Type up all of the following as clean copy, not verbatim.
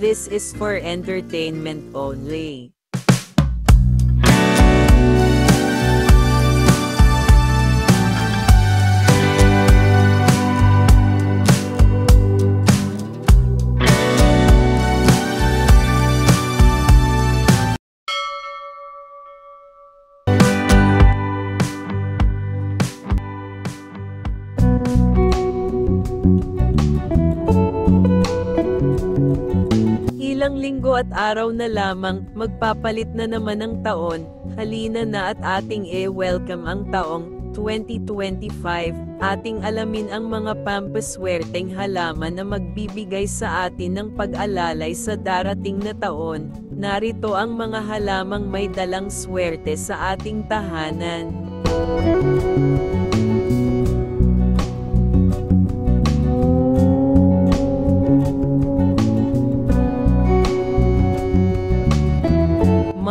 This is for entertainment only. Ilang linggo at araw na lamang, magpapalit na naman ang taon. Halina na at ating welcome ang taong 2025. Ating alamin ang mga pampaswerteng halaman na magbibigay sa atin ng pag-alalay sa darating na taon. Narito ang mga halamang may dalang swerte sa ating tahanan.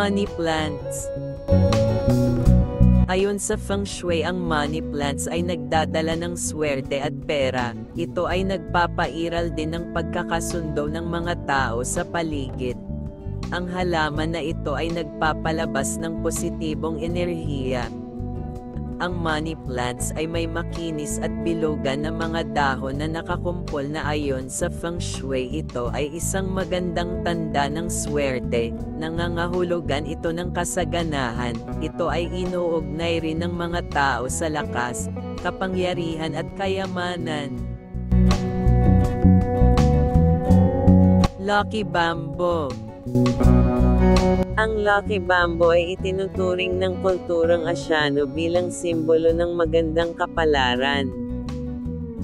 Money plants. Ayon sa Feng Shui, ang money plants ay nagdadala ng swerte at pera. Ito ay nagpapairal din ng pagkakasundo ng mga tao sa paligid. Ang halaman na ito ay nagpapalabas ng positibong enerhiya. Ang money plants ay may makinis at bilugan na mga dahon na nakakumpol na ayon sa Feng Shui. Ito ay isang magandang tanda ng swerte. Nangangahulugan ito ng kasaganahan. Ito ay inuugnay rin ng mga tao sa lakas, kapangyarihan at kayamanan. Lucky Bamboo. Ang Lucky Bamboo ay itinuturing ng kulturang Asyano bilang simbolo ng magandang kapalaran.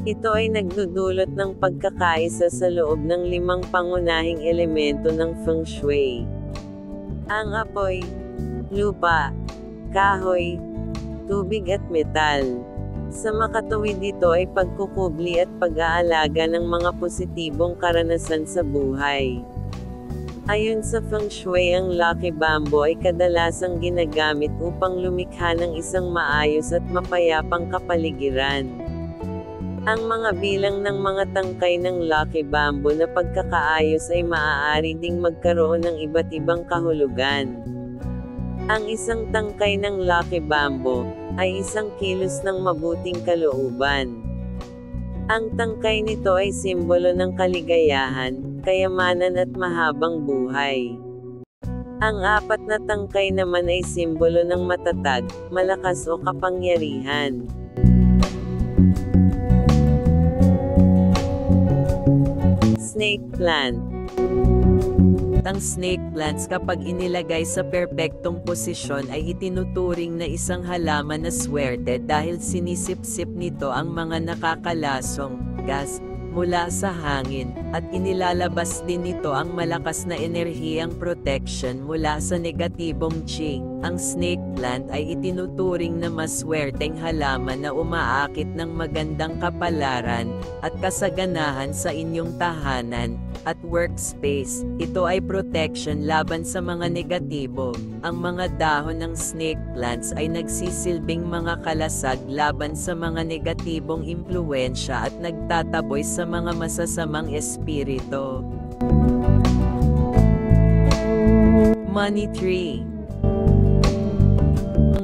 Ito ay nagdudulot ng pagkakaisa sa loob ng 5 pangunahing elemento ng Feng Shui. Ang apoy, lupa, kahoy, tubig at metal. Sa makatuwid, ito ay pagkukubli at pag-aalaga ng mga positibong karanasan sa buhay. Ayon sa Feng Shui, ang Lucky Bamboo ay kadalasang ginagamit upang lumikha ng isang maayos at mapayapang kapaligiran. Ang mga bilang ng mga tangkay ng Lucky Bamboo na pagkakaayos ay maaari ding magkaroon ng iba't ibang kahulugan. Ang isang tangkay ng Lucky Bamboo ay isang kilos ng mabuting kalooban. Ang tangkay nito ay simbolo ng kaligayahan, kayamanan at mahabang buhay. Ang 4 na tangkay naman ay simbolo ng matatag, malakas o kapangyarihan. Snake plant. Ang snake plants, kapag inilagay sa perpektong posisyon, ay itinuturing na isang halaman na swerte dahil sinisip-sip nito ang mga nakakalasong gas mula sa hangin, at inilalabas din nito ang malakas na enerhiyang protection mula sa negatibong chi. Ang snake plant ay itinuturing na maswerteng halaman na umaakit ng magandang kapalaran at kasaganahan sa inyong tahanan at workspace. Ito ay protection laban sa mga negatibo. Ang mga dahon ng snake plants ay nagsisilbing mga kalasag laban sa mga negatibong impluwensya at nagtataboy sa mga masasamang espiritu. Money tree.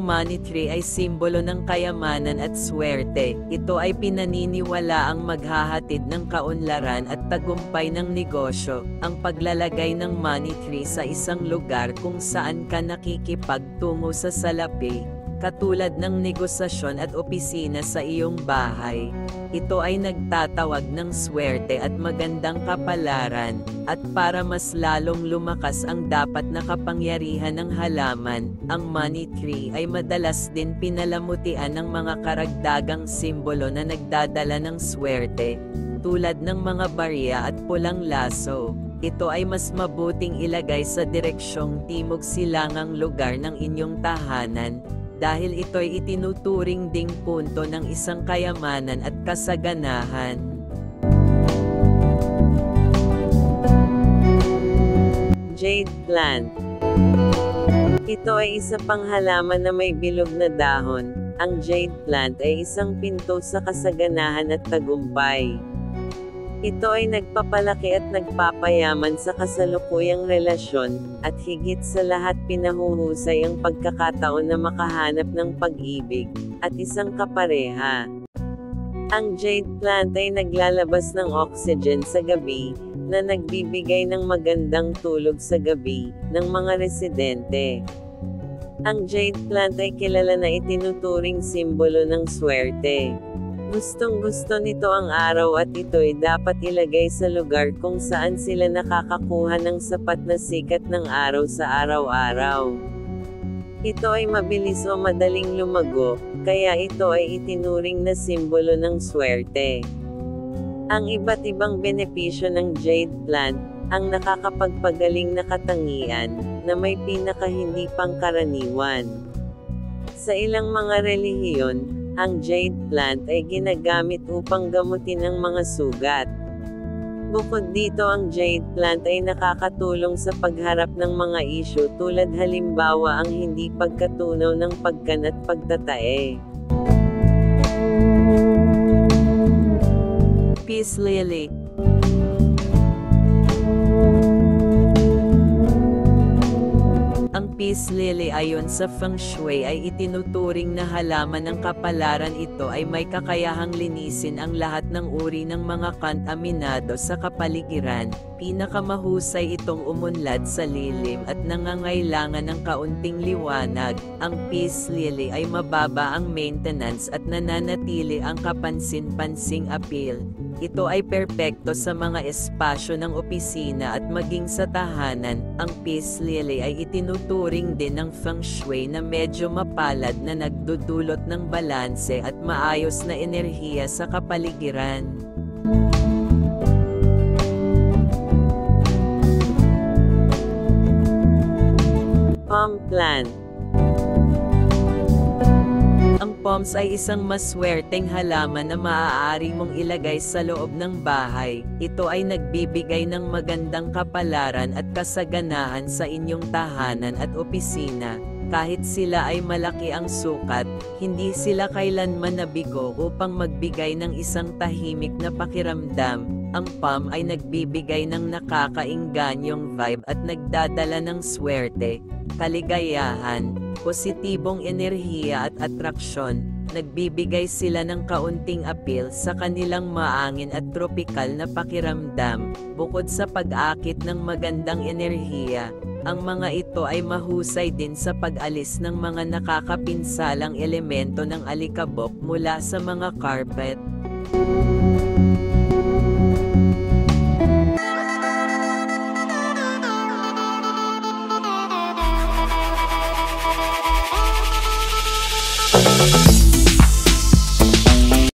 Money tree ay simbolo ng kayamanan at swerte. Ito ay pinaniniwalaang maghahatid ng kaunlaran at tagumpay ng negosyo. Ang paglalagay ng money tree sa isang lugar kung saan ka nakikipagtungo sa salapi, katulad ng negosasyon at opisina sa iyong bahay. Ito ay nagtatawag ng swerte at magandang kapalaran, at para mas lalong lumakas ang dapat na kapangyarihan ng halaman, ang money tree ay madalas din pinalamutian ng mga karagdagang simbolo na nagdadala ng swerte, tulad ng mga barya at pulang laso. Ito ay mas mabuting ilagay sa direksyong timog-silangang lugar ng inyong tahanan, dahil ito'y itinuturing ding punto ng isang kayamanan at kasaganahan. Jade plant. Ito ay isa pang halaman na may bilog na dahon. Ang jade plant ay isang pinto sa kasaganahan at tagumpay. Ito ay nagpapalaki at nagpapayaman sa kasalukuyang relasyon, at higit sa lahat pinahuhusay ang pagkakataon na makahanap ng pag-ibig, at isang kapareha. Ang jade plant ay naglalabas ng oxygen sa gabi, na nagbibigay ng magandang tulog sa gabi, ng mga residente. Ang jade plant ay kilala na itinuturing simbolo ng swerte. Gustong-gusto nito ang araw at ito'y dapat ilagay sa lugar kung saan sila nakakakuha ng sapat na sikat ng araw sa araw-araw. Ito ay mabilis o madaling lumago, kaya ito ay itinuring na simbolo ng swerte. Ang iba't ibang benepisyo ng jade plant, ang nakakapagpagaling na katangian, na may pinaka-hindi pangkaraniwan. Sa ilang mga relihiyon, ang jade plant ay ginagamit upang gamutin ang mga sugat. Bukod dito, ang jade plant ay nakakatulong sa pagharap ng mga isyu tulad halimbawa ang hindi pagkatunaw ng pagkan at pagtatae. Peace lily. Ang peace lily ayon sa feng shui ay itinuturing na halaman ng kapalaran. Ito ay may kakayahang linisin ang lahat ng uri ng mga kontaminado sa kapaligiran. Pinakamahusay itong umunlad sa lilim at nangangailangan ng kaunting liwanag. Ang peace lily ay mababa ang maintenance at nananatili ang kapansin-pansing appeal. Ito ay perpekto sa mga espasyo ng opisina at maging sa tahanan. Ang peace lily ay itinuturing din ng feng shui na medyo mapalad na nagdudulot ng balanse at maayos na enerhiya sa kapaligiran. Palm plant. Ang palms ay isang maswerteng halaman na maaari mong ilagay sa loob ng bahay. Ito ay nagbibigay ng magandang kapalaran at kasaganahan sa inyong tahanan at opisina. Kahit sila ay malaki ang sukat, hindi sila kailanman nabigo upang magbigay ng isang tahimik na pakiramdam. Ang palm ay nagbibigay ng nakakaingganyong vibe at nagdadala ng swerte, kaligayahan, positibong enerhiya at atraksyon. Nagbibigay sila ng kaunting appeal sa kanilang maangin at tropikal na pakiramdam. Bukod sa pag-akit ng magandang enerhiya, ang mga ito ay mahusay din sa pag-alis ng mga nakakapinsalang elemento ng alikabok mula sa mga carpet.